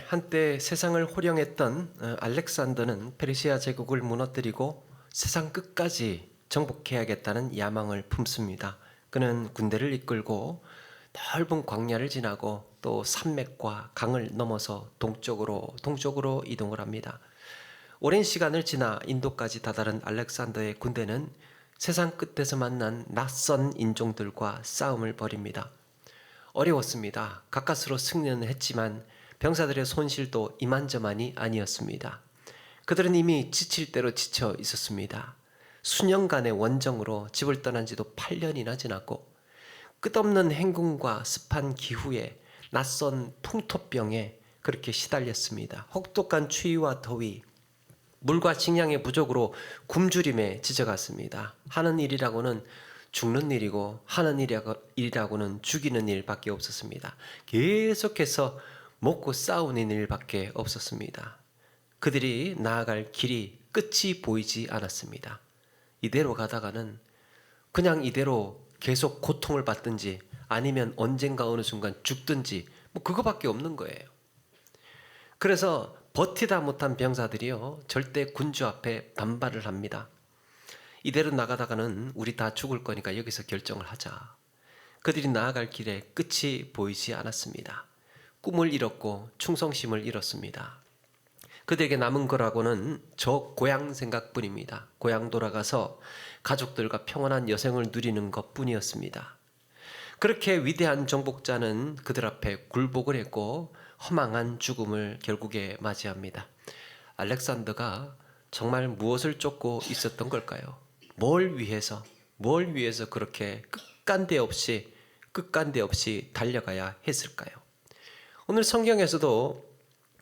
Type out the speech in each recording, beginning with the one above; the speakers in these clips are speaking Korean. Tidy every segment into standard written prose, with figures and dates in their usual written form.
한때 세상을 호령했던 알렉산더는 페르시아 제국을 무너뜨리고 세상 끝까지 정복해야겠다는 야망을 품습니다. 그는 군대를 이끌고 넓은 광야를 지나고 또 산맥과 강을 넘어서 동쪽으로 이동을 합니다. 오랜 시간을 지나 인도까지 다다른 알렉산더의 군대는 세상 끝에서 만난 낯선 인종들과 싸움을 벌입니다. 어려웠습니다. 가까스로 승리는 했지만 병사들의 손실도 이만저만이 아니었습니다. 그들은 이미 지칠 대로 지쳐 있었습니다. 수년간의 원정으로 집을 떠난 지도 8년이나 지났고 끝없는 행군과 습한 기후에 낯선 풍토병에 그렇게 시달렸습니다. 혹독한 추위와 더위, 물과 식량의 부족으로 굶주림에 지쳐갔습니다. 하는 일이라고는 죽는 일이고 하는 일이라고는 죽이는 일밖에 없었습니다. 계속해서 먹고 싸우는 일밖에 없었습니다. 그들이 나아갈 길이 끝이 보이지 않았습니다. 이대로 가다가는 그냥 이대로 계속 고통을 받든지 아니면 언젠가 어느 순간 죽든지 그거밖에 없는 거예요. 그래서 버티다 못한 병사들이요 절대 군주 앞에 반발을 합니다. 이대로 나가다가는 우리 다 죽을 거니까 여기서 결정을 하자. 그들이 나아갈 길에 끝이 보이지 않았습니다. 꿈을 잃었고 충성심을 잃었습니다. 그들에게 남은 거라고는 저 고향 생각뿐입니다. 고향 돌아가서 가족들과 평온한 여생을 누리는 것뿐이었습니다. 그렇게 위대한 정복자는 그들 앞에 굴복을 했고 허망한 죽음을 결국에 맞이합니다. 알렉산더가 정말 무엇을 쫓고 있었던 걸까요? 뭘 위해서 그렇게 끝간데 없이 달려가야 했을까요? 오늘 성경에서도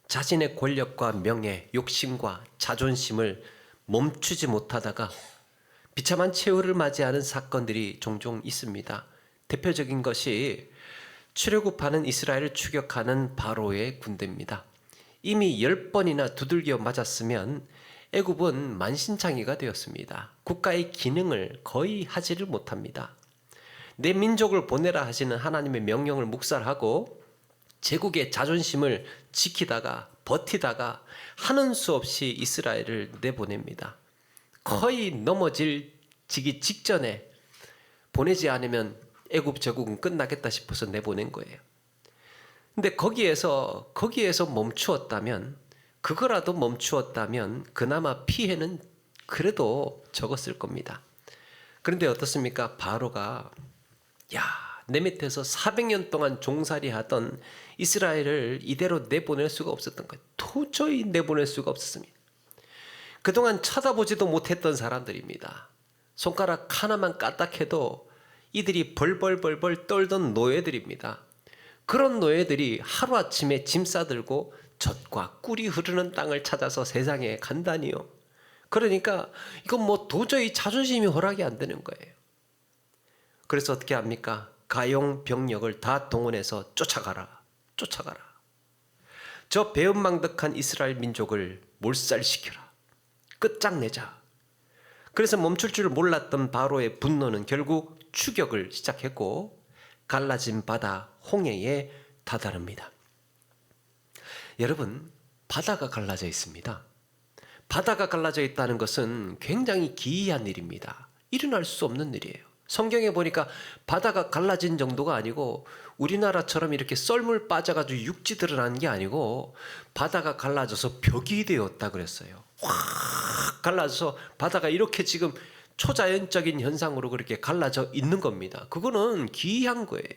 자신의 권력과 명예, 욕심과 자존심을 멈추지 못하다가 비참한 최후를 맞이하는 사건들이 종종 있습니다. 대표적인 것이 출애굽하는 이스라엘을 추격하는 바로의 군대입니다. 이미 10번이나 두들겨 맞았으면 애굽은 만신창이가 되었습니다. 국가의 기능을 거의 하지를 못합니다. 내 민족을 보내라 하시는 하나님의 명령을 묵살하고 제국의 자존심을 지키다가 버티다가 하는 수 없이 이스라엘을 내보냅니다. 거의 넘어지기 직전에 보내지 않으면 애굽 제국은 끝나겠다 싶어서 내보낸 거예요. 근데 거기에서 멈추었다면 그나마 피해는 그래도 적었을 겁니다. 그런데 어떻습니까? 바로가 내 밑에서 400년 동안 종살이 하던 이스라엘을 이대로 내보낼 수가 없었던 거예요. 도저히 내보낼 수가 없었습니다. 그동안 쳐다보지도 못했던 사람들입니다. 손가락 하나만 까딱해도 이들이 벌벌 떨던 노예들입니다. 그런 노예들이 하루아침에 짐 싸들고 젖과 꿀이 흐르는 땅을 찾아서 세상에 간다니요. 그러니까 이건 도저히 자존심이 허락이 안 되는 거예요. 그래서 어떻게 합니까? 가용 병력을 다 동원해서 쫓아가라. 저 배은망덕한 이스라엘 민족을 몰살시켜라. 끝장내자. 그래서 멈출 줄 몰랐던 바로의 분노는 결국 추격을 시작했고 갈라진 바다 홍해에 다다릅니다. 여러분, 바다가 갈라져 있습니다. 바다가 갈라져 있다는 것은 굉장히 기이한 일입니다. 일어날 수 없는 일이에요. 성경에 보니까 바다가 갈라진 정도가 아니고 우리나라처럼 이렇게 썰물 빠져가지고 육지 드러나는 게 아니고 바다가 갈라져서 벽이 되었다 그랬어요. 확 갈라져서 바다가 이렇게 지금 초자연적인 현상으로 그렇게 갈라져 있는 겁니다. 그거는 기이한 거예요.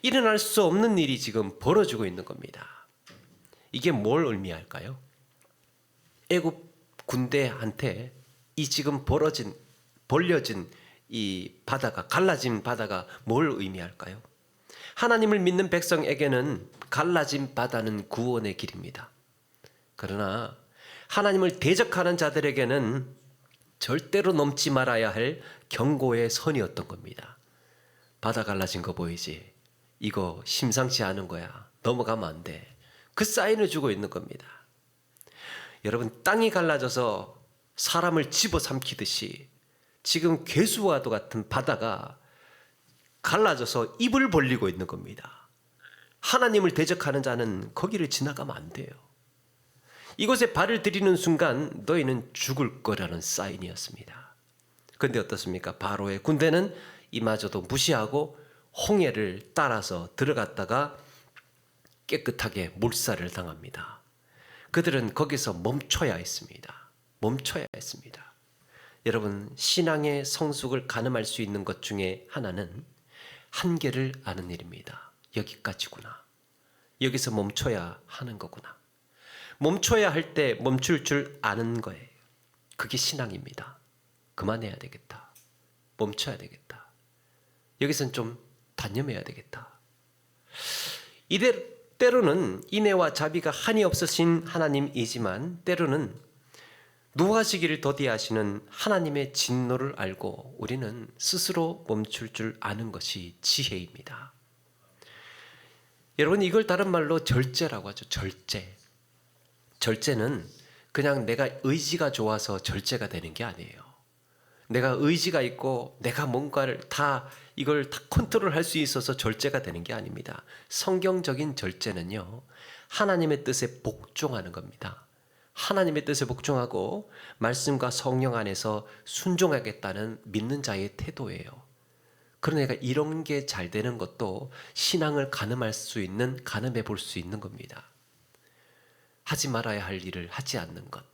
일어날 수 없는 일이 지금 벌어지고 있는 겁니다. 이게 뭘 의미할까요? 애굽 군대한테 이 지금 벌려진 이 바다가, 갈라진 바다가 뭘 의미할까요? 하나님을 믿는 백성에게는 갈라진 바다는 구원의 길입니다. 그러나 하나님을 대적하는 자들에게는 절대로 넘지 말아야 할 경고의 선이었던 겁니다. 바다 갈라진 거 보이지? 이거 심상치 않은 거야. 넘어가면 안 돼. 그 사인을 주고 있는 겁니다. 여러분, 땅이 갈라져서 사람을 집어삼키듯이 지금 괴수와도 같은 바다가 갈라져서 입을 벌리고 있는 겁니다. 하나님을 대적하는 자는 거기를 지나가면 안 돼요. 이곳에 발을 들이는 순간 너희는 죽을 거라는 사인이었습니다. 그런데 어떻습니까? 바로의 군대는 이마저도 무시하고 홍해를 따라서 들어갔다가 깨끗하게 몰살을 당합니다. 그들은 거기서 멈춰야 했습니다. 멈춰야 했습니다. 여러분, 신앙의 성숙을 가늠할 수 있는 것 중에 하나는 한계를 아는 일입니다. 여기까지구나. 여기서 멈춰야 하는 거구나. 멈춰야 할 때 멈출 줄 아는 거예요. 그게 신앙입니다. 그만해야 되겠다. 멈춰야 되겠다. 여기선 좀 단념해야 되겠다. 때로는 인애와 자비가 한이 없으신 하나님이지만 때로는 노하시기를 더디하시는 하나님의 진노를 알고 우리는 스스로 멈출 줄 아는 것이 지혜입니다. 여러분, 이걸 다른 말로 절제라고 하죠. 절제. 절제는 그냥 내가 의지가 좋아서 절제가 되는 게 아니에요. 내가 의지가 있고 내가 뭔가를 이걸 다 컨트롤할 수 있어서 절제가 되는 게 아닙니다. 성경적인 절제는요, 하나님의 뜻에 복종하는 겁니다. 하나님의 뜻에 복종하고 말씀과 성령 안에서 순종하겠다는 믿는 자의 태도예요. 그러니까 이런 게 잘 되는 것도 신앙을 가늠해 볼 수 있는 겁니다. 하지 말아야 할 일을 하지 않는 것,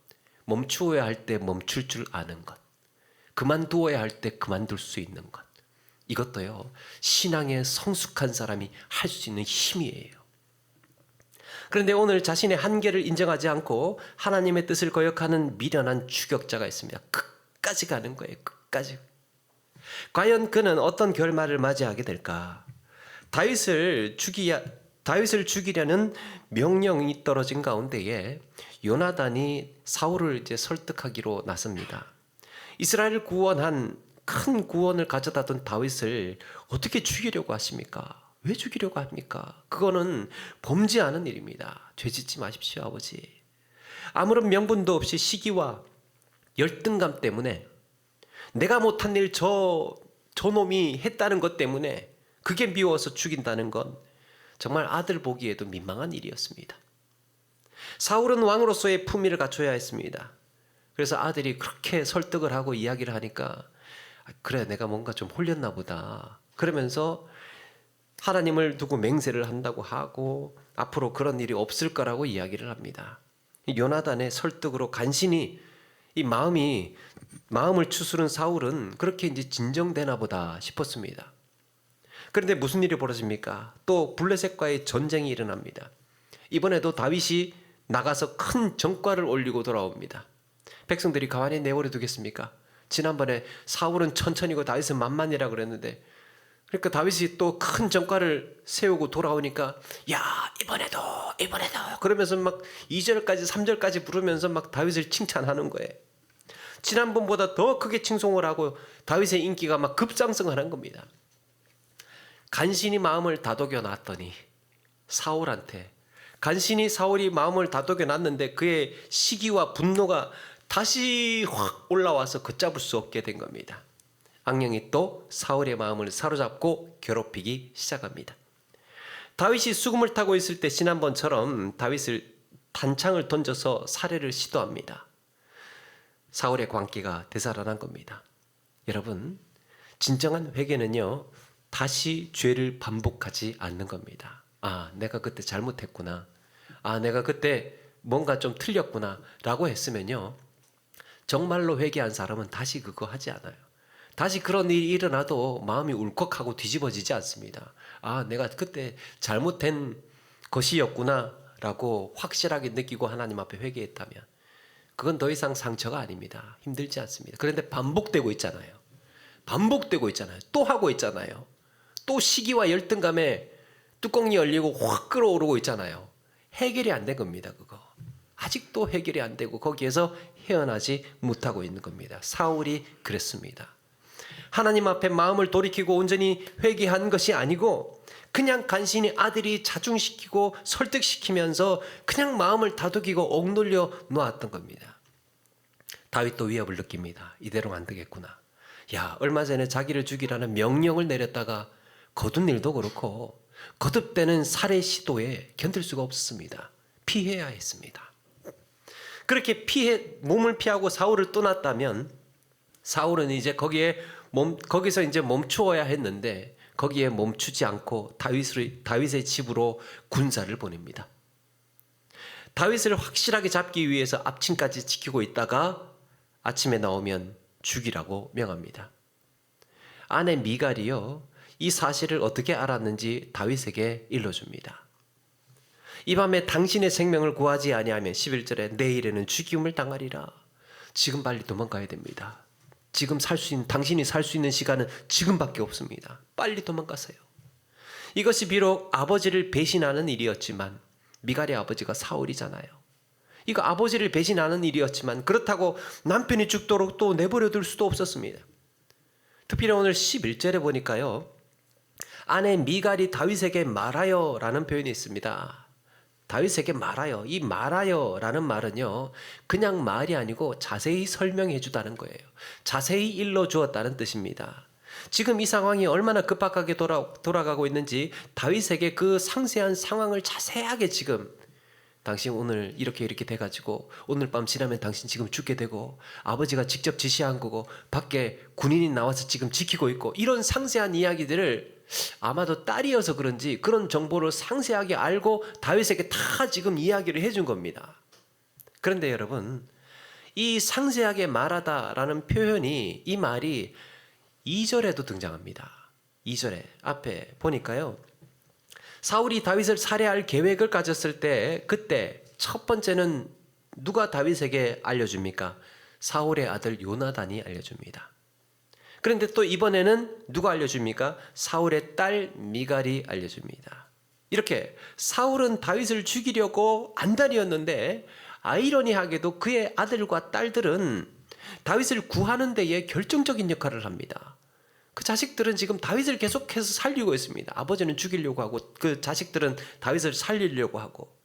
멈추어야 할 때 멈출 줄 아는 것, 그만두어야 할 때 그만둘 수 있는 것, 이것도요, 신앙에 성숙한 사람이 할 수 있는 힘이에요. 그런데 오늘 자신의 한계를 인정하지 않고 하나님의 뜻을 거역하는 미련한 추격자가 있습니다. 끝까지 가는 거예요. 끝까지. 과연 그는 어떤 결말을 맞이하게 될까? 다윗을 죽이려는 명령이 떨어진 가운데에 요나단이 사울을 이제 설득하기로 나섭니다. 이스라엘을 구원한 큰 구원을 가져다 둔 다윗을 어떻게 죽이려고 하십니까? 왜 죽이려고 합니까? 그거는 범죄하는 일입니다. 죄짓지 마십시오, 아버지. 아무런 명분도 없이 시기와 열등감 때문에 내가 못한 일 저놈이 했다는 것 때문에 그게 미워서 죽인다는 건 정말 아들 보기에도 민망한 일이었습니다. 사울은 왕으로서의 품위를 갖춰야 했습니다. 그래서 아들이 그렇게 설득을 하고 이야기를 하니까 그래, 내가 뭔가 좀 홀렸나 보다. 그러면서 하나님을 두고 맹세를 한다고 하고 앞으로 그런 일이 없을 거라고 이야기를 합니다. 요나단의 설득으로 간신히 이 마음을 추스른 사울은 그렇게 이제 진정되나 보다 싶었습니다. 그런데 무슨 일이 벌어집니까? 또 블레셋과의 전쟁이 일어납니다. 이번에도 다윗이 나가서 큰 전과를 올리고 돌아옵니다. 백성들이 가만히 내버려 두겠습니까? 지난번에 사울은 천천히고 다윗은 만만이라 그랬는데, 그러니까 다윗이 또 큰 전과를 세우고 돌아오니까 야, 이번에도 그러면서 막 2절까지 3절까지 부르면서 막 다윗을 칭찬하는 거예요. 지난번보다 더 크게 칭송을 하고 다윗의 인기가 막 급상승하는 겁니다. 간신히 마음을 다독여 놨더니 간신히 사울이 마음을 다독여 놨는데 그의 시기와 분노가 다시 확 올라와서 걷잡을 수 없게 된 겁니다. 악령이 또 사울의 마음을 사로잡고 괴롭히기 시작합니다. 다윗이 수금을 타고 있을 때 지난번처럼 다윗을 단창을 던져서 살해를 시도합니다. 사울의 광기가 되살아난 겁니다. 여러분, 진정한 회개는요, 다시 죄를 반복하지 않는 겁니다. 아, 내가 그때 잘못했구나. 아, 내가 그때 뭔가 좀 틀렸구나 라고 했으면요, 정말로 회개한 사람은 다시 그거 하지 않아요. 다시 그런 일이 일어나도 마음이 울컥하고 뒤집어지지 않습니다. 아, 내가 그때 잘못된 것이었구나 라고 확실하게 느끼고 하나님 앞에 회개했다면 그건 더 이상 상처가 아닙니다. 힘들지 않습니다. 그런데 반복되고 있잖아요. 또 하고 있잖아요. 또 시기와 열등감에 뚜껑이 열리고 확 끓어오르고 있잖아요. 해결이 안 된 겁니다. 그거 아직도 해결이 안 되고 거기에서 헤어나지 못하고 있는 겁니다. 사울이 그랬습니다. 하나님 앞에 마음을 돌이키고 온전히 회개한 것이 아니고 그냥 간신히 아들이 자중시키고 설득시키면서 그냥 마음을 다독이고 억눌려 놓았던 겁니다. 다윗도 위협을 느낍니다. 이대로는 안 되겠구나. 야, 얼마 전에 자기를 죽이라는 명령을 내렸다가 거둔 일도 그렇고 거듭되는 살해 시도에 견딜 수가 없었습니다. 피해야 했습니다. 그렇게 몸을 피하고 사울을 떠났다면 사울은 이제 거기서 이제 멈추어야 했는데 거기에 멈추지 않고 다윗의 집으로 군사를 보냅니다. 다윗을 확실하게 잡기 위해서 앞층까지 지키고 있다가 아침에 나오면 죽이라고 명합니다. 아내 미갈이요, 이 사실을 어떻게 알았는지 다윗에게 일러줍니다. 이 밤에 당신의 생명을 구하지 아니하면 11절에 내일에는 죽임을 당하리라. 지금 빨리 도망가야 됩니다. 지금 당신이 살 수 있는 시간은 지금밖에 없습니다. 빨리 도망가세요. 이것이 비록 아버지를 배신하는 일이었지만, 미갈의 아버지가 사울이잖아요. 이거 아버지를 배신하는 일이었지만 그렇다고 남편이 죽도록 또 내버려둘 수도 없었습니다. 특별히 오늘 11절에 보니까요, 아내 미갈이 다윗에게 말하여 라는 표현이 있습니다. 다윗에게 말하여. 이 말하여 라는 말은요, 그냥 말이 아니고 자세히 설명해 주다는 거예요. 자세히 일러주었다는 뜻입니다. 지금 이 상황이 얼마나 급박하게 돌아가고 있는지 다윗에게 그 상세한 상황을 자세하게 지금, 당신 오늘 이렇게 돼가지고 오늘 밤 지나면 당신 지금 죽게 되고 아버지가 직접 지시한 거고 밖에 군인이 나와서 지금 지키고 있고, 이런 상세한 이야기들을 아마도 딸이어서 그런지 그런 정보를 상세하게 알고 다윗에게 다 지금 이야기를 해준 겁니다. 그런데 여러분, 이 상세하게 말하다라는 표현이, 이 말이 2절에도 등장합니다. 2절에 앞에 보니까요, 사울이 다윗을 살해할 계획을 가졌을 때 그때 첫 번째는 누가 다윗에게 알려줍니까? 사울의 아들 요나단이 알려줍니다. 그런데 또 이번에는 누가 알려줍니까? 사울의 딸 미갈이 알려줍니다. 이렇게 사울은 다윗을 죽이려고 안달이었는데 아이러니하게도 그의 아들과 딸들은 다윗을 구하는 데에 결정적인 역할을 합니다. 그 자식들은 지금 다윗을 계속해서 살리고 있습니다. 아버지는 죽이려고 하고 그 자식들은 다윗을 살리려고 하고,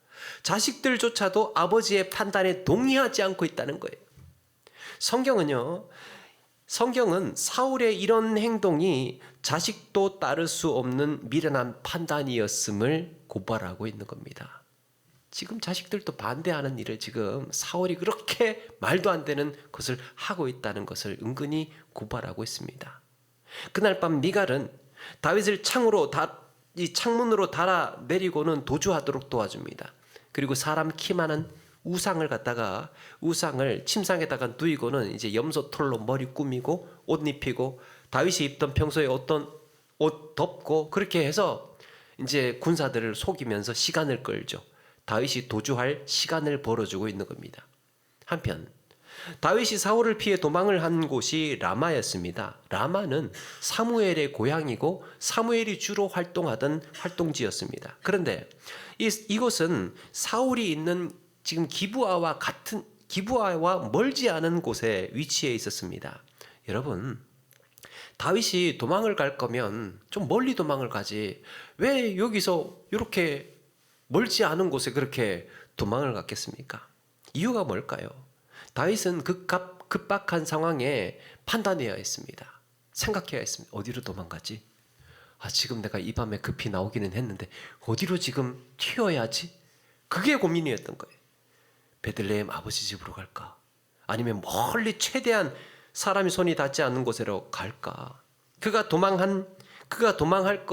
자식들조차도 아버지의 판단에 동의하지 않고 있다는 거예요. 성경은 사울의 이런 행동이 자식도 따를 수 없는 미련한 판단이었음을 고발하고 있는 겁니다. 지금 자식들도 반대하는 일을 지금 사울이 그렇게 말도 안 되는 것을 하고 있다는 것을 은근히 고발하고 있습니다. 그날 밤 미갈은 다윗을 창문으로 달아 내리고는 도주하도록 도와줍니다. 그리고 사람 키만한 우상을 침상에다가 누이고는 이제 염소 털로 머리 꾸미고 옷 입히고 다윗이 입던 평소에 어떤 옷 덮고, 그렇게 해서 이제 군사들을 속이면서 시간을 끌죠. 다윗이 도주할 시간을 벌어주고 있는 겁니다. 한편 다윗이 사울을 피해 도망을 한 곳이 라마였습니다. 라마는 사무엘의 고향이고 사무엘이 주로 활동하던 활동지였습니다. 그런데 이곳은 사울이 있는 지금 기브아와 멀지 않은 곳에 위치해 있었습니다. 여러분, 다윗이 도망을 갈 거면 좀 멀리 도망을 가지 왜 여기서 이렇게 멀지 않은 곳에 그렇게 도망을 갔겠습니까? 이유가 뭘까요? 다윗은 급박한 상황에 판단해야 했습니다. 생각해야 했습니다. 어디로 도망가지? 지금 내가 이 밤에 급히 나오기는 했는데 어디로 지금 튀어야지? 그게 고민이었던 거예요. 베들레헴 아버지 집으로 갈까? 아니면 멀리 최대한 사람이 손이 닿지 않는 곳으로 갈까? 그가 도망할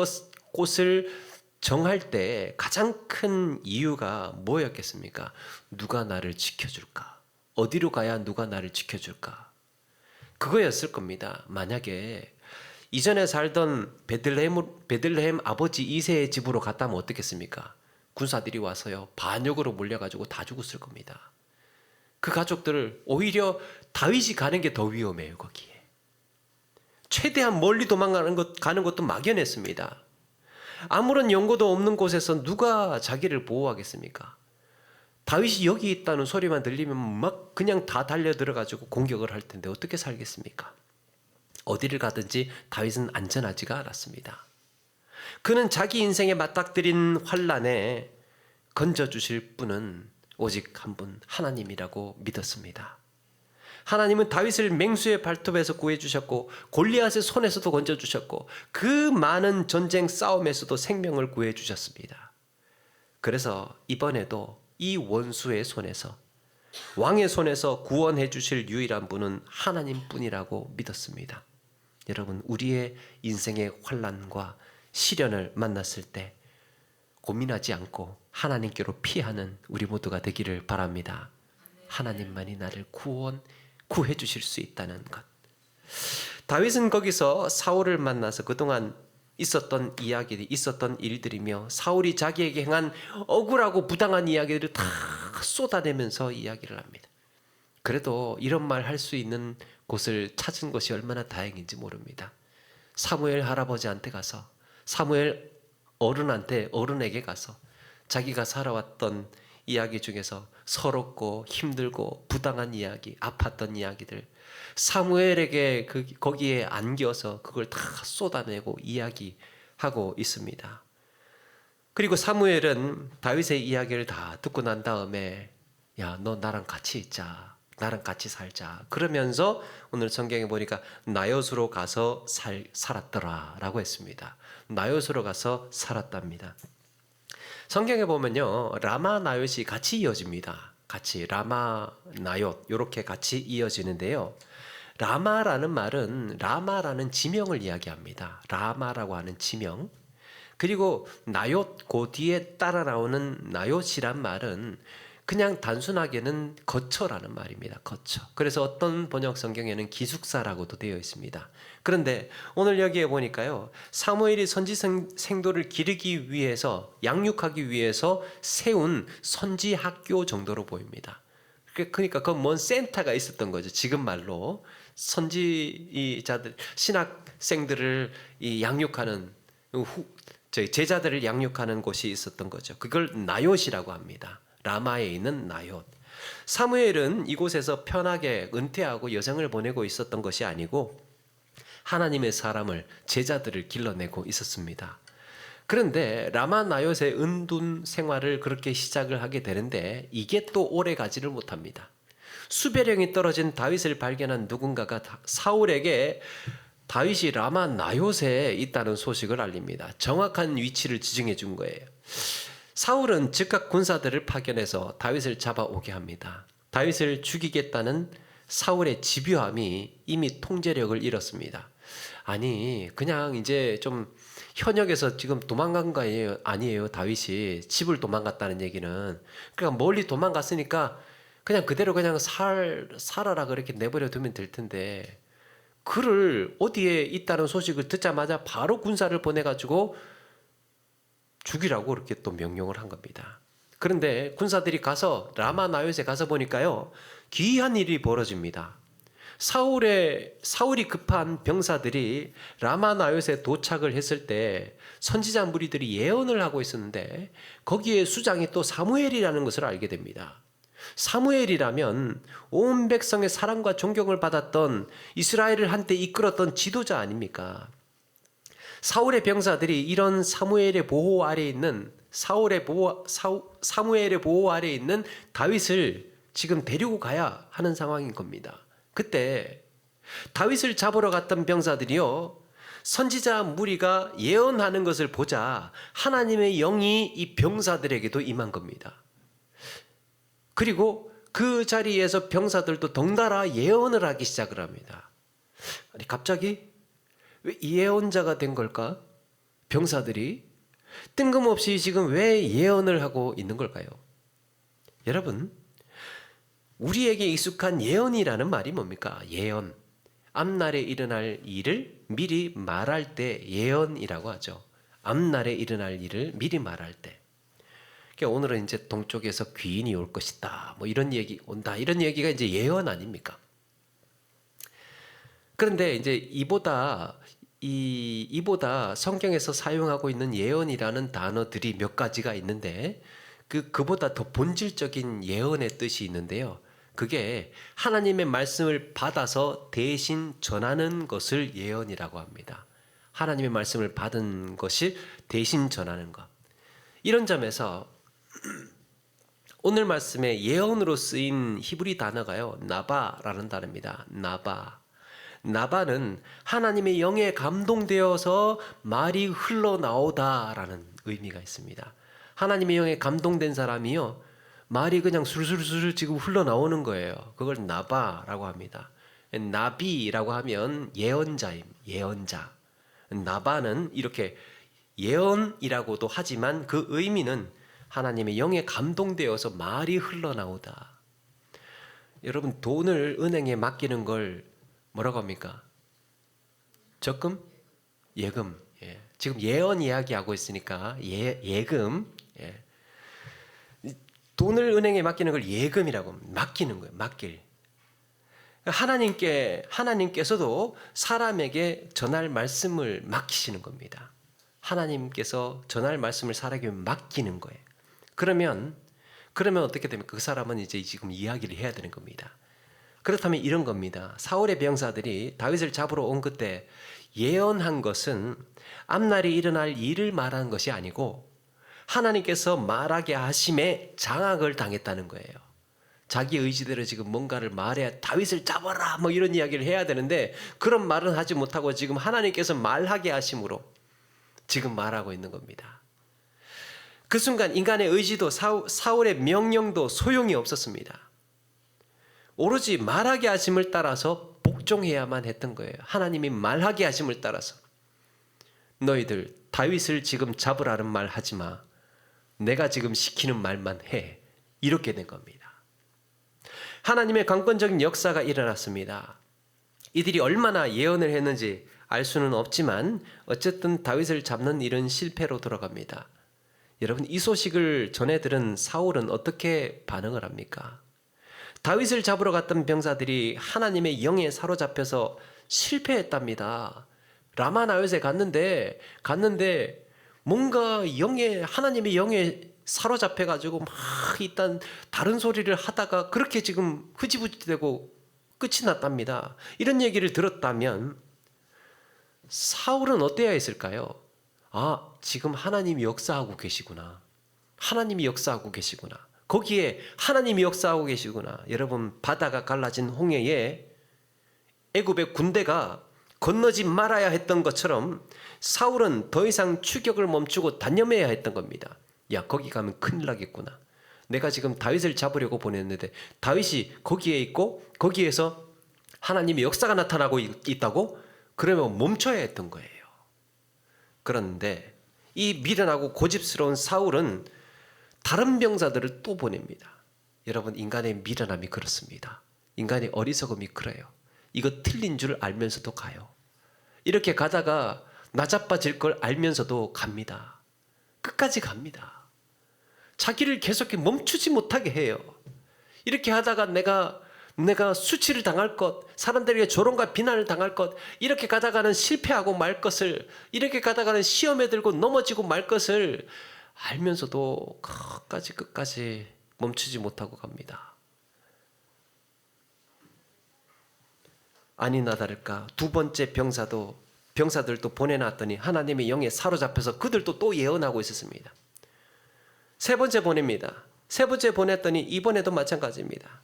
곳을 정할 때 가장 큰 이유가 뭐였겠습니까? 누가 나를 지켜줄까? 어디로 가야 누가 나를 지켜줄까? 그거였을 겁니다. 만약에 이전에 살던 베들레헴 아버지 이새의 집으로 갔다면 어떻겠습니까? 군사들이 와서요, 반역으로 몰려가지고 다 죽었을 겁니다. 그 가족들을 오히려 다윗이 가는 게 더 위험해요. 거기에 최대한 멀리 도망가는 것도 막연했습니다. 아무런 연고도 없는 곳에서 누가 자기를 보호하겠습니까? 다윗이 여기 있다는 소리만 들리면 막 그냥 다 달려들어가지고 공격을 할 텐데 어떻게 살겠습니까? 어디를 가든지 다윗은 안전하지가 않았습니다. 그는 자기 인생에 맞닥뜨린 환난에 건져주실 분은 오직 한 분, 하나님이라고 믿었습니다. 하나님은 다윗을 맹수의 발톱에서 구해주셨고 골리앗의 손에서도 건져주셨고 그 많은 전쟁 싸움에서도 생명을 구해주셨습니다. 그래서 이번에도 이 원수의 손에서, 왕의 손에서 구원해 주실 유일한 분은 하나님뿐이라고 믿었습니다. 여러분, 우리의 인생의 환난과 시련을 만났을 때 고민하지 않고 하나님께로 피하는 우리 모두가 되기를 바랍니다. 하나님만이 나를 구해 주실 수 있다는 것. 다윗은 거기서 사울을 만나서 그동안 있었던 이야기들이, 있었던 일들이며 사울이 자기에게 행한 억울하고 부당한 이야기들을 다 쏟아내면서 이야기를 합니다. 그래도 이런 말 할 수 있는 곳을 찾은 것이 얼마나 다행인지 모릅니다. 사무엘 할아버지한테 가서, 사무엘 어른에게 가서 자기가 살아왔던 이야기 중에서 서럽고 힘들고 부당한 이야기, 아팠던 이야기들 사무엘에게 거기에 안겨서 그걸 다 쏟아내고 이야기하고 있습니다. 그리고 사무엘은 다윗의 이야기를 다 듣고 난 다음에 야, 너 나랑 같이 있자. 나랑 같이 살자. 그러면서 오늘 성경에 보니까 나요스로 가서 살았더라 라고 했습니다. 나요스로 가서 살았답니다. 성경에 보면요, 라마 나요시 같이 이어집니다. 같이 라마 나요트 이렇게 같이 이어지는데요. 라마라는 말은 라마라는 지명을 이야기합니다. 라마라고 하는 지명. 그리고 나요트 그 뒤에 따라 나오는 나요시란 말은 그냥 단순하게는 거처라는 말입니다. 거처. 그래서 어떤 번역 성경에는 기숙사라고도 되어 있습니다. 그런데 오늘 여기에 보니까요, 사무엘이 선지 생도를 기르기 위해서, 양육하기 위해서 세운 선지 학교 정도로 보입니다. 그러니까 그 먼 센터가 있었던 거죠. 지금 말로 선지자들, 신학생들을 양육하는 저희 제자들을 양육하는 곳이 있었던 거죠. 그걸 나요시라고 합니다. 라마에 있는 나요트. 사무엘은 이곳에서 편하게 은퇴하고 여정을 보내고 있었던 것이 아니고 하나님의 사람을, 제자들을 길러내고 있었습니다. 그런데 라마 나요트의 은둔 생활을 그렇게 시작을 하게 되는데 이게 또 오래 가지를 못합니다. 수배령이 떨어진 다윗을 발견한 누군가가 사울에게 다윗이 라마 나요트에 있다는 소식을 알립니다. 정확한 위치를 지정해 준 거예요. 사울은 즉각 군사들을 파견해서 다윗을 잡아오게 합니다. 다윗을 죽이겠다는 사울의 집요함이 이미 통제력을 잃었습니다. 아니, 그냥 이제 좀 현역에서 지금 도망간 거 아니에요. 다윗이 집을 도망갔다는 얘기는. 그러니까 멀리 도망갔으니까 그냥 그대로 그냥 살아라 그렇게 내버려 두면 될 텐데, 그를 어디에 있다는 소식을 듣자마자 바로 군사를 보내가지고 죽이라고 그렇게 또 명령을 한 겁니다. 그런데 군사들이 가서 라마 나요트에 가서 보니까요, 기이한 일이 벌어집니다. 사울이 급한 병사들이 라마 나요트에 도착을 했을 때 선지자 무리들이 예언을 하고 있었는데 거기에 수장이 또 사무엘이라는 것을 알게 됩니다. 사무엘이라면 온 백성의 사랑과 존경을 받았던, 이스라엘을 한때 이끌었던 지도자 아닙니까? 사울의 병사들이 이런 사무엘의 보호 아래에 있는 사무엘의 보호 아래에 있는 다윗을 지금 데리고 가야 하는 상황인 겁니다. 그때 다윗을 잡으러 갔던 병사들이요, 선지자 무리가 예언하는 것을 보자 하나님의 영이 이 병사들에게도 임한 겁니다. 그리고 그 자리에서 병사들도 덩달아 예언을 하기 시작을 합니다. 아니, 갑자기 왜 예언자가 된 걸까? 병사들이 뜬금없이 지금 왜 예언을 하고 있는 걸까요? 여러분, 우리에게 익숙한 예언이라는 말이 뭡니까? 예언. 앞날에 일어날 일을 미리 말할 때 예언이라고 하죠. 앞날에 일어날 일을 미리 말할 때. 그러니까 오늘은 이제 동쪽에서 귀인이 올 것이다, 뭐 이런 얘기 온다, 이런 얘기가 이제 예언 아닙니까? 그런데 이제 이보다 성경에서 사용하고 있는 예언이라는 단어들이 몇 가지가 있는데 그보다 더 본질적인 예언의 뜻이 있는데요. 그게 하나님의 말씀을 받아서 대신 전하는 것을 예언이라고 합니다. 하나님의 말씀을 받은 것이 대신 전하는 것. 이런 점에서 오늘 말씀에 예언으로 쓰인 히브리 단어가요, 나바라는 단어입니다. 나바는 하나님의 영에 감동되어서 말이 흘러나오다라는 의미가 있습니다. 하나님의 영에 감동된 사람이요, 말이 그냥 술술술 지금 흘러나오는 거예요. 그걸 나바라고 합니다. 나비라고 하면 예언자. 나바는 이렇게 예언이라고도 하지만 그 의미는 하나님의 영에 감동되어서 말이 흘러나오다. 여러분, 돈을 은행에 맡기는 걸 뭐라고 합니까? 적금? 예금. 예. 지금 예언 이야기하고 있으니까 예금. 예. 돈을 은행에 맡기는 걸 예금이라고 합니다. 맡기는 거예요. 맡길. 하나님께서도 사람에게 전할 말씀을 맡기시는 겁니다. 하나님께서 전할 말씀을 사람에게 맡기는 거예요. 그러면 어떻게 됩니까? 그 사람은 이제 지금 이야기를 해야 되는 겁니다. 그렇다면 이런 겁니다. 사울의 병사들이 다윗을 잡으러 온 그때 예언한 것은 앞날에 일어날 일을 말하는 것이 아니고 하나님께서 말하게 하심에 장악을 당했다는 거예요. 자기 의지대로 지금 뭔가를 말해야 다윗을 잡아라 뭐 이런 이야기를 해야 되는데 그런 말은 하지 못하고 지금 하나님께서 말하게 하심으로 지금 말하고 있는 겁니다. 그 순간 인간의 의지도 사울의 명령도 소용이 없었습니다. 오로지 말하게 하심을 따라서 복종해야만 했던 거예요. 하나님이 말하게 하심을 따라서. 너희들 다윗을 지금 잡으라는 말 하지 마. 내가 지금 시키는 말만 해. 이렇게 된 겁니다. 하나님의 강권적인 역사가 일어났습니다. 이들이 얼마나 예언을 했는지 알 수는 없지만 어쨌든 다윗을 잡는 일은 실패로 돌아갑니다. 여러분, 이 소식을 전해 들은 사울은 어떻게 반응을 합니까? 다윗을 잡으러 갔던 병사들이 하나님의 영에 사로잡혀서 실패했답니다. 라마나요에 갔는데 뭔가 하나님의 영에 사로잡혀가지고 막 일단 다른 소리를 하다가 그렇게 지금 흐지부지되고 끝이 났답니다. 이런 얘기를 들었다면 사울은 어때야 했을까요? 아, 지금 하나님이 역사하고 계시구나. 하나님이 역사하고 계시구나. 거기에 하나님이 역사하고 계시구나. 여러분, 바다가 갈라진 홍해에 애굽의 군대가 건너지 말아야 했던 것처럼 사울은 더 이상 추격을 멈추고 단념해야 했던 겁니다. 야, 거기 가면 큰일 나겠구나. 내가 지금 다윗을 잡으려고 보냈는데 다윗이 거기에 있고 거기에서 하나님의 역사가 나타나고 있다고? 그러면 멈춰야 했던 거예요. 그런데 이 미련하고 고집스러운 사울은 다른 병사들을 또 보냅니다. 여러분, 인간의 미련함이 그렇습니다. 인간의 어리석음이 그래요. 이거 틀린 줄 알면서도 가요. 이렇게 가다가 나자빠질 걸 알면서도 갑니다. 끝까지 갑니다. 자기를 계속 멈추지 못하게 해요. 이렇게 하다가 내가 수치를 당할 것, 사람들에게 조롱과 비난을 당할 것, 이렇게 가다가는 실패하고 말 것을, 이렇게 가다가는 시험에 들고 넘어지고 말 것을 알면서도 끝까지 멈추지 못하고 갑니다. 아니나 다를까 두 번째 병사들도 보내놨더니 하나님의 영에 사로잡혀서 그들도 또 예언하고 있었습니다. 세 번째 보냅니다. 세 번째 보냈더니 이번에도 마찬가지입니다.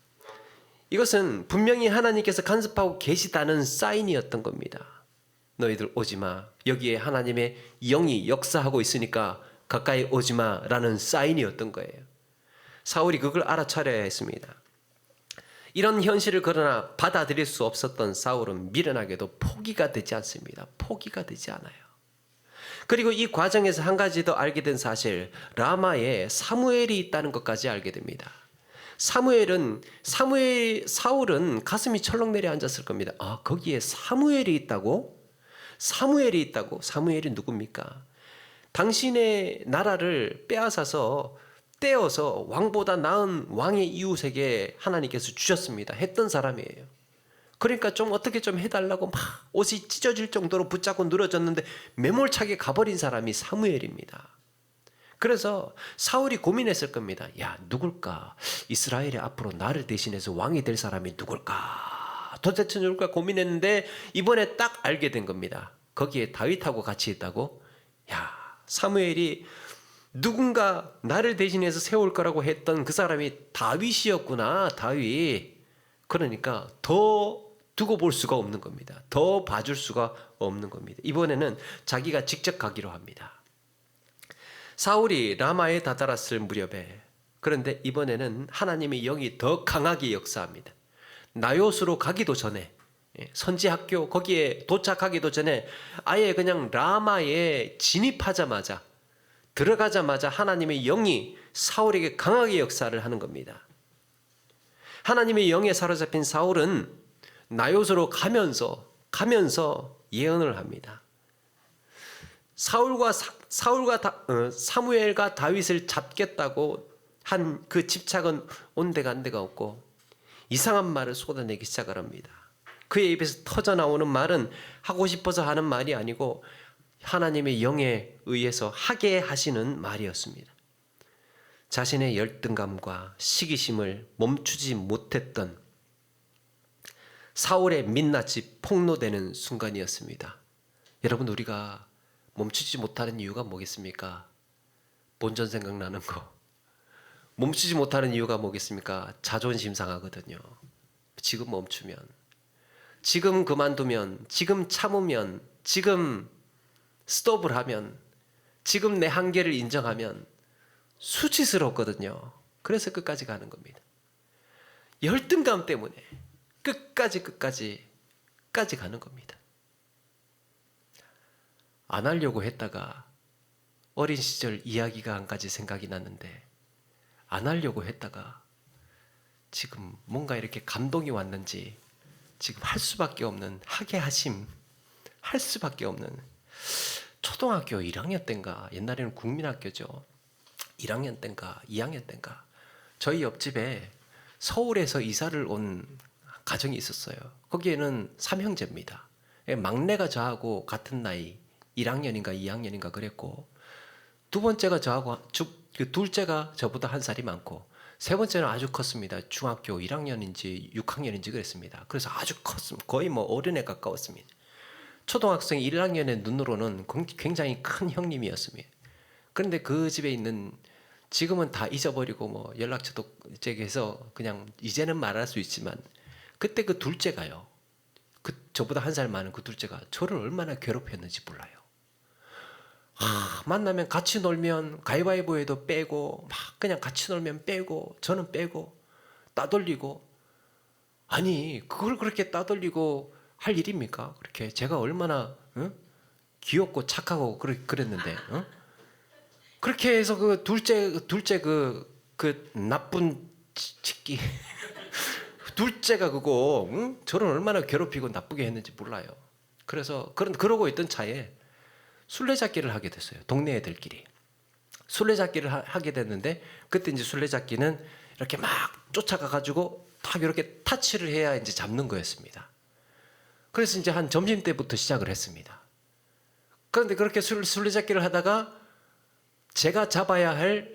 이것은 분명히 하나님께서 간섭하고 계시다는 사인이었던 겁니다. 너희들 오지마. 여기에 하나님의 영이 역사하고 있으니까 가까이 오지마 라는 사인이었던 거예요. 사울이 그걸 알아차려야 했습니다. 이런 현실을 그러나 받아들일 수 없었던 사울은 미련하게도 포기가 되지 않습니다. 포기가 되지 않아요. 그리고 이 과정에서 한 가지 더 알게 된 사실, 라마에 사무엘이 있다는 것까지 알게 됩니다. 사울은 가슴이 철렁 내려앉았을 겁니다. 아, 거기에 사무엘이 있다고? 사무엘이 누굽니까? 당신의 나라를 떼어서 왕보다 나은 왕의 이웃에게 하나님께서 주셨습니다. 했던 사람이에요. 그러니까 어떻게 좀 해달라고 막 옷이 찢어질 정도로 붙잡고 늘어졌는데 매몰차게 가버린 사람이 사무엘입니다. 그래서 사울이 고민했을 겁니다. 야, 누굴까? 이스라엘이 앞으로 나를 대신해서 왕이 될 사람이 누굴까? 도대체 누굴까 고민했는데 이번에 딱 알게 된 겁니다. 거기에 다윗하고 같이 있다고? 야, 사무엘이 누군가 나를 대신해서 세울 거라고 했던 그 사람이 다윗이었구나. 다윗. 그러니까 더 두고 볼 수가 없는 겁니다. 더 봐줄 수가 없는 겁니다. 이번에는 자기가 직접 가기로 합니다. 사울이 라마에 다다랐을 무렵에, 그런데 이번에는 하나님의 영이 더 강하게 역사합니다. 나요스로 가기도 전에, 선지학교 거기에 도착하기도 전에 아예 그냥 라마에 진입하자마자, 들어가자마자 하나님의 영이 사울에게 강하게 역사를 하는 겁니다. 하나님의 영에 사로잡힌 사울은 나요스로 가면서 예언을 합니다. 사무엘과 다윗을 잡겠다고 한 그 집착은 온데간데가 없고 이상한 말을 쏟아내기 시작을 합니다. 그의 입에서 터져 나오는 말은 하고 싶어서 하는 말이 아니고 하나님의 영에 의해서 하게 하시는 말이었습니다. 자신의 열등감과 시기심을 멈추지 못했던 사울의 민낯이 폭로되는 순간이었습니다. 여러분, 우리가 멈추지 못하는 이유가 뭐겠습니까? 본전 생각나는 거. 멈추지 못하는 이유가 뭐겠습니까? 자존심 상하거든요. 지금 멈추면, 지금 그만두면, 지금 참으면, 지금 스톱을 하면, 지금 내 한계를 인정하면 수치스럽거든요. 그래서 끝까지 가는 겁니다. 열등감 때문에 끝까지 가는 겁니다. 안 하려고 했다가 어린 시절 이야기가 한 가지 생각이 났는데, 안 하려고 했다가 지금 뭔가 이렇게 감동이 왔는지 지금 할 수밖에 없는, 하게 하심, 할 수밖에 없는, 초등학교 1학년 때인가, 옛날에는 국민학교죠. 1학년 때인가 2학년 때인가 저희 옆집에 서울에서 이사를 온 가정이 있었어요. 거기에는 3형제입니다. 막내가 저하고 같은 나이, 1학년인가 2학년인가 그랬고, 두 번째가 저하고, 둘째가 저보다 한 살이 많고, 세 번째는 아주 컸습니다. 중학교 1학년인지 6학년인지 그랬습니다. 그래서 아주 컸습니다. 거의 뭐 어른에 가까웠습니다. 초등학생 1학년의 눈으로는 굉장히 큰 형님이었습니다. 그런데 그 집에 있는, 지금은 다 잊어버리고 뭐 연락처도 제기해서 그냥 이제는 말할 수 있지만, 그때 그 둘째가요, 저보다 한 살 많은 그 둘째가 저를 얼마나 괴롭혔는지 몰라요. 만나면 같이 놀면 가위바위보에도 빼고, 막 그냥 같이 놀면 빼고, 저는 빼고, 따돌리고. 아니, 그걸 그렇게 따돌리고 할 일입니까? 그렇게 제가 얼마나 귀엽고 착하고 그랬는데, 그렇게 해서 그 둘째 그 나쁜 치끼 둘째가 그거 저를 얼마나 괴롭히고 나쁘게 했는지 몰라요. 그래서 그러고 있던 차에 술래잡기를 하게 됐어요. 동네 애들끼리 술래잡기를 하게 됐는데, 그때 이제 술래잡기는 이렇게 막 쫓아가 가지고 딱 이렇게 타치를 해야 이제 잡는 거였습니다. 그래서 이제 한 점심 때부터 시작을 했습니다. 그런데 그렇게 술래잡기를 하다가 제가 잡아야 할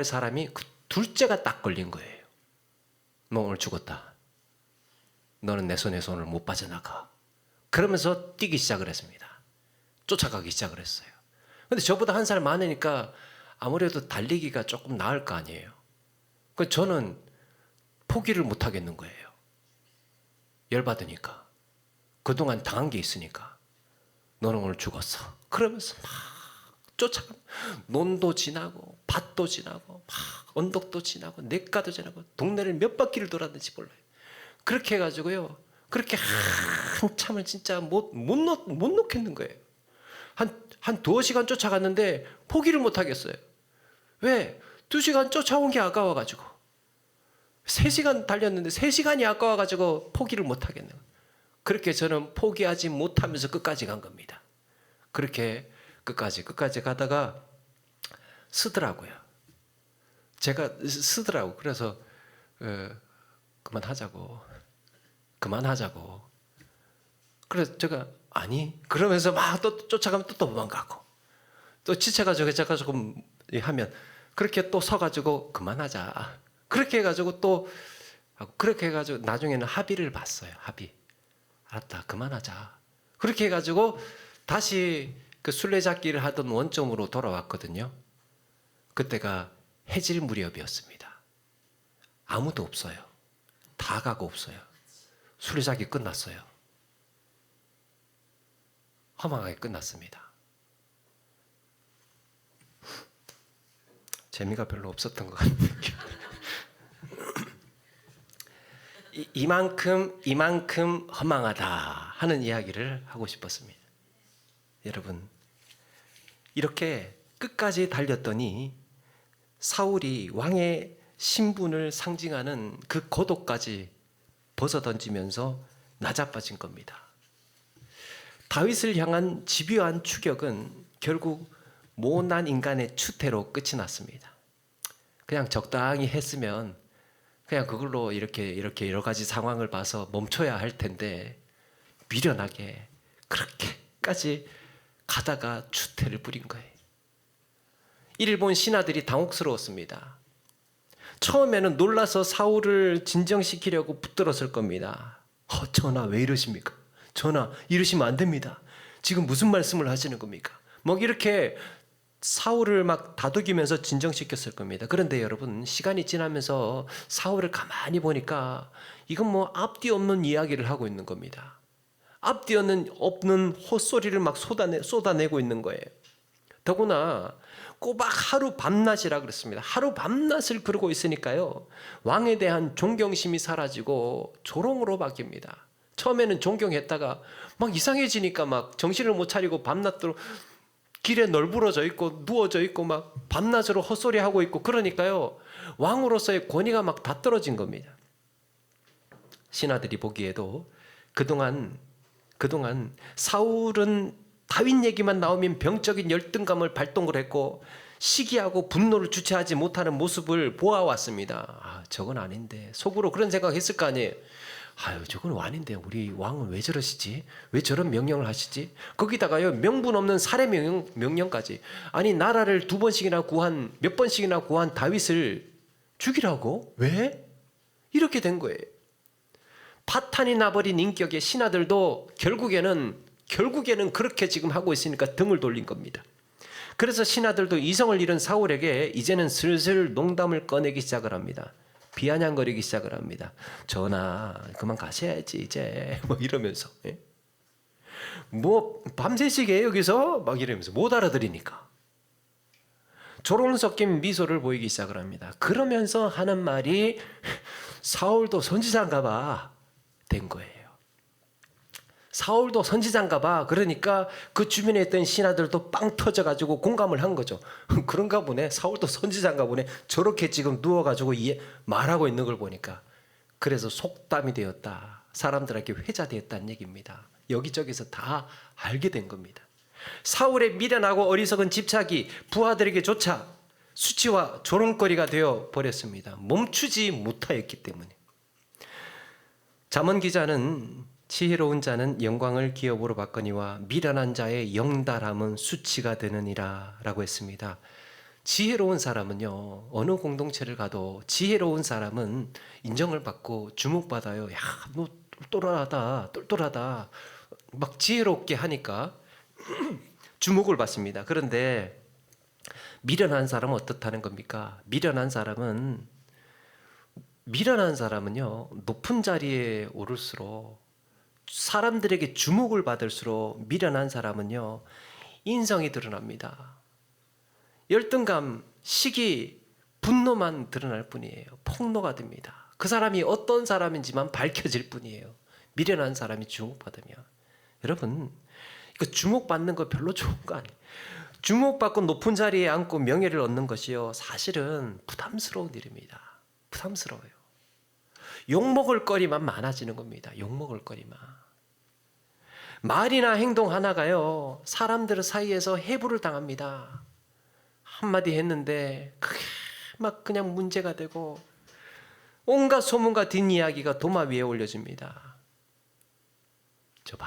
사람이 그 둘째가 딱 걸린 거예요. 너 오늘 죽었다. 너는 내 손에 손을 못 빠져나가. 그러면서 뛰기 시작을 했습니다. 쫓아가기 시작을 했어요. 근데 저보다 한 살 많으니까 아무래도 달리기가 조금 나을 거 아니에요. 그 저는 포기를 못 하겠는 거예요. 열받으니까. 그동안 당한 게 있으니까. 너는 오늘 죽었어. 그러면서 막 쫓아가. 논도 지나고 밭도 지나고 막 언덕도 지나고 냇가도 지나고 동네를 몇 바퀴를 돌았는지 몰라요. 그렇게 해가지고요, 그렇게 한참을 진짜 못 놓겠는 거예요. 한 2시간 쫓아갔는데 포기를 못 하겠어요. 왜? 2시간 쫓아온 게 아까워가지고. 3시간 달렸는데 3시간이 아까워가지고 포기를 못 하겠는 거예요. 그렇게 저는 포기하지 못하면서 끝까지 간 겁니다. 그렇게 끝까지 가다가 쓰더라고요. 제가 쓰더라고. 그래서 그만하자고. 그래서 제가 아니, 그러면서 막 또 쫓아가면 또 도망가고, 또 지쳐가지고 제가 조금 하면 그렇게 또 서가지고 그만하자. 그렇게 해가지고 나중에는 합의를 봤어요. 합의. 알았다, 그만하자. 그렇게 해가지고 다시 그 술래잡기를 하던 원점으로 돌아왔거든요. 그때가 해질 무렵이었습니다. 아무도 없어요. 다 가고 없어요. 술래잡기 끝났어요. 허망하게 끝났습니다. 재미가 별로 없었던 것 같은 느낌. 이만큼 허망하다 하는 이야기를 하고 싶었습니다. 여러분, 이렇게 끝까지 달렸더니 사울이 왕의 신분을 상징하는 그 고도까지 벗어던지면서 낮아빠진 겁니다. 다윗을 향한 집요한 추격은 결국 모난 인간의 추태로 끝이 났습니다. 그냥 적당히 했으면 그냥 그걸로 이렇게 여러 가지 상황을 봐서 멈춰야 할 텐데 미련하게 그렇게까지 가다가 추태를 부린 거예요. 이를 본 신하들이 당혹스러웠습니다. 처음에는 놀라서 사울을 진정시키려고 붙들었을 겁니다. 전하 왜 이러십니까? 전하 이러시면 안 됩니다. 지금 무슨 말씀을 하시는 겁니까? 이렇게 사울을 막 다독이면서 진정시켰을 겁니다. 그런데 여러분, 시간이 지나면서 사울을 가만히 보니까 이건 앞뒤 없는 이야기를 하고 있는 겁니다. 앞뒤 없는 헛소리를 막 쏟아내고 있는 거예요. 더구나 꼬박 하루 밤낮이라 그랬습니다. 하루 밤낮을 그러고 있으니까요, 왕에 대한 존경심이 사라지고 조롱으로 바뀝니다. 처음에는 존경했다가 막 이상해지니까 막 정신을 못 차리고 밤낮으로 길에 널브러져 있고 누워져 있고 막 밤낮으로 헛소리하고 있고, 그러니까요 왕으로서의 권위가 막 다 떨어진 겁니다. 신하들이 보기에도 그동안 사울은 다윗 얘기만 나오면 병적인 열등감을 발동을 했고 시기하고 분노를 주체하지 못하는 모습을 보아왔습니다. 저건 아닌데, 속으로 그런 생각했을 거 아니에요. 저건 아닌데 우리 왕은 왜 저러시지? 왜 저런 명령을 하시지? 거기다가요 명분 없는 살해 명령까지. 아니, 나라를 몇 번씩이나 구한 다윗을 죽이라고? 왜? 이렇게 된 거예요. 파탄이 나버린 인격의 신하들도 결국에는 그렇게 지금 하고 있으니까 등을 돌린 겁니다. 그래서 신하들도 이성을 잃은 사울에게 이제는 슬슬 농담을 꺼내기 시작을 합니다. 비아냥거리기 시작을 합니다. 전하 그만 가셔야지 이제, 이러면서 밤새시게 여기서 막 이러면서 못 알아들으니까 조롱 섞인 미소를 보이기 시작을 합니다. 그러면서 하는 말이 사울도 선지자인가 봐 된 거예요. 사울도 선지자인가 봐. 그러니까 그 주변에 있던 신하들도 빵 터져가지고 공감을 한 거죠. 그런가 보네. 사울도 선지자인가 보네. 저렇게 지금 누워가지고 말하고 있는 걸 보니까. 그래서 속담이 되었다. 사람들에게 회자되었다는 얘기입니다. 여기저기서 다 알게 된 겁니다. 사울의 미련하고 어리석은 집착이 부하들에게조차 수치와 조롱거리가 되어 버렸습니다. 멈추지 못하였기 때문에. 잠언 기자는 지혜로운 자는 영광을 기업으로 받거니와 미련한 자의 영달함은 수치가 되느니라 라고 했습니다. 지혜로운 사람은요, 어느 공동체를 가도 지혜로운 사람은 인정을 받고 주목받아요. 야, 너 똘똘하다 막 지혜롭게 하니까 주목을 받습니다. 그런데 미련한 사람은 어떻다는 겁니까? 미련한 사람은요 높은 자리에 오를수록, 사람들에게 주목을 받을수록 미련한 사람은요 인성이 드러납니다. 열등감, 시기, 분노만 드러날 뿐이에요. 폭로가 됩니다. 그 사람이 어떤 사람인지만 밝혀질 뿐이에요. 미련한 사람이 주목받으면. 여러분, 이거 주목받는 거 별로 좋은 거 아니에요. 주목받고 높은 자리에 앉고 명예를 얻는 것이요 사실은 부담스러운 일입니다. 부담스러워요. 욕먹을 거리만 많아지는 겁니다. 욕먹을 거리만. 말이나 행동 하나가요 사람들 사이에서 해부를 당합니다. 한마디 했는데 그게 막 그냥 문제가 되고 온갖 소문과 뒷이야기가 도마 위에 올려집니다. 저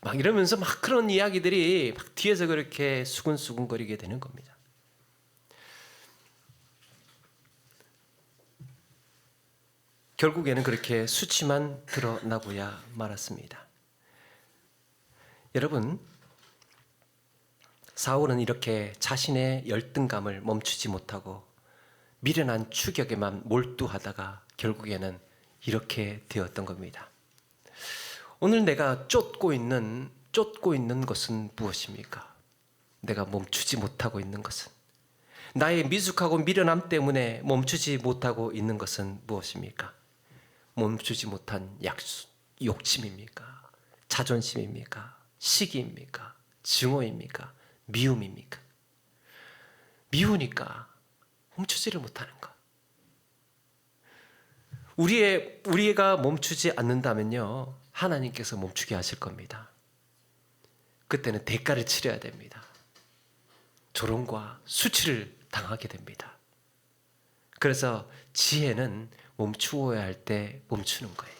막 이러면서 막 그런 이야기들이 막 뒤에서 그렇게 수근수근거리게 되는 겁니다. 결국에는 그렇게 수치만 드러나고야 말았습니다. 여러분, 사울은 이렇게 자신의 열등감을 멈추지 못하고 미련한 추격에만 몰두하다가 결국에는 이렇게 되었던 겁니다. 오늘 내가 쫓고 있는 것은 무엇입니까? 내가 멈추지 못하고 있는 것은, 나의 미숙하고 미련함 때문에 멈추지 못하고 있는 것은 무엇입니까? 멈추지 못한 욕심입니까? 자존심입니까? 시기입니까? 증오입니까? 미움입니까? 미우니까 멈추지를 못하는 것. 우리가 멈추지 않는다면요, 하나님께서 멈추게 하실 겁니다. 그때는 대가를 치러야 됩니다. 조롱과 수치를 당하게 됩니다. 그래서 지혜는 멈추어야 할 때 멈추는 거예요.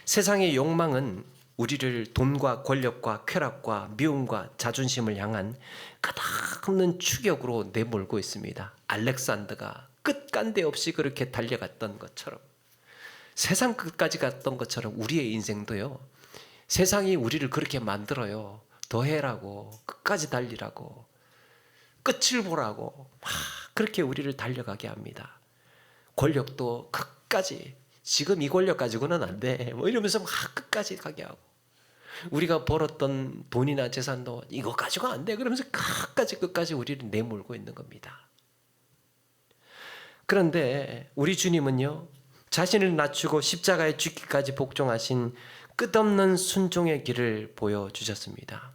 세상의 욕망은 우리를 돈과 권력과 쾌락과 미움과 자존심을 향한 끝없는 추격으로 내몰고 있습니다. 알렉산더가 끝간데 없이 그렇게 달려갔던 것처럼, 세상 끝까지 갔던 것처럼 우리의 인생도요, 세상이 우리를 그렇게 만들어요. 더 해라고, 끝까지 달리라고, 끝을 보라고 막 그렇게 우리를 달려가게 합니다. 권력도 끝까지, 지금 이 권력 가지고는 안 돼, 뭐 이러면서 막 끝까지 가게 하고, 우리가 벌었던 돈이나 재산도 이거 가지고 안 돼, 그러면서 끝까지 우리를 내몰고 있는 겁니다. 그런데 우리 주님은요, 자신을 낮추고 십자가에 죽기까지 복종하신 끝없는 순종의 길을 보여주셨습니다.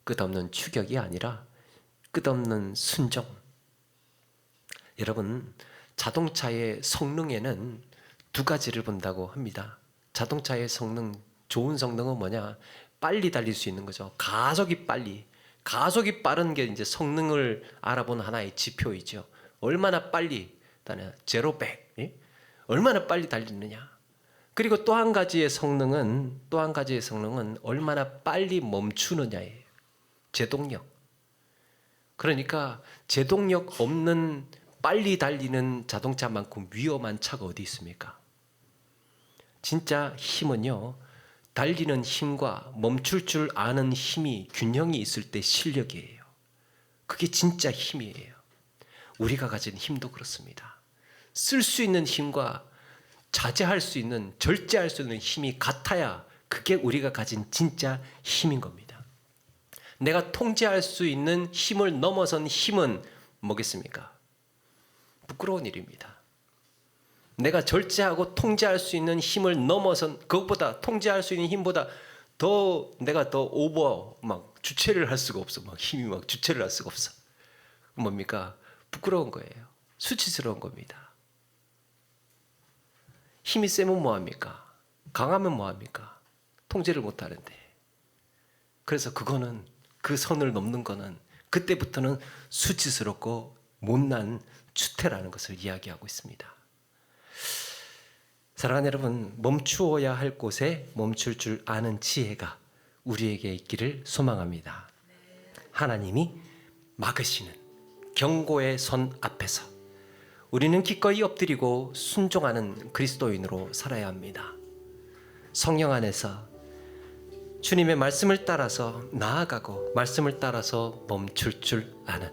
끝없는 추격이 아니라 끝없는 순종. 여러분, 자동차의 성능에는 두 가지를 본다고 합니다. 자동차의 성능, 좋은 성능은 뭐냐? 빨리 달릴 수 있는 거죠. 가속이 빠른 게 이제 성능을 알아보는 하나의 지표이죠. 얼마나 빨리, 제로 백, 얼마나 빨리 달리느냐. 그리고 또 한 가지의 성능은 얼마나 빨리 멈추느냐예요. 제동력. 그러니까 제동력 없는 빨리 달리는 자동차만큼 위험한 차가 어디 있습니까? 진짜 힘은요, 달리는 힘과 멈출 줄 아는 힘이 균형이 있을 때 실력이에요. 그게 진짜 힘이에요. 우리가 가진 힘도 그렇습니다. 쓸 수 있는 힘과 절제할 수 있는 힘이 같아야 그게 우리가 가진 진짜 힘인 겁니다. 내가 통제할 수 있는 힘을 넘어선 힘은 뭐겠습니까? 부끄러운 일입니다. 내가 절제하고 통제할 수 있는 힘을 넘어선, 그것보다 통제할 수 있는 힘보다 내가 더 오버 주체를 할 수가 없어. 힘이 주체를 할 수가 없어. 뭡니까? 부끄러운 거예요. 수치스러운 겁니다. 힘이 세면 뭐합니까? 강하면 뭐합니까? 통제를 못하는데. 그래서 그 선을 넘는 거는 그때부터는 수치스럽고 못난 추태라는 것을 이야기하고 있습니다. 사랑하는 여러분, 멈추어야 할 곳에 멈출 줄 아는 지혜가 우리에게 있기를 소망합니다. 하나님이 막으시는 경고의 선 앞에서 우리는 기꺼이 엎드리고 순종하는 그리스도인으로 살아야 합니다. 성령 안에서 주님의 말씀을 따라서 나아가고 말씀을 따라서 멈출 줄 아는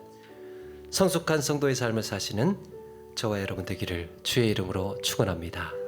성숙한 성도의 삶을 사시는 저와 여러분 되기를 주의 이름으로 축원합니다.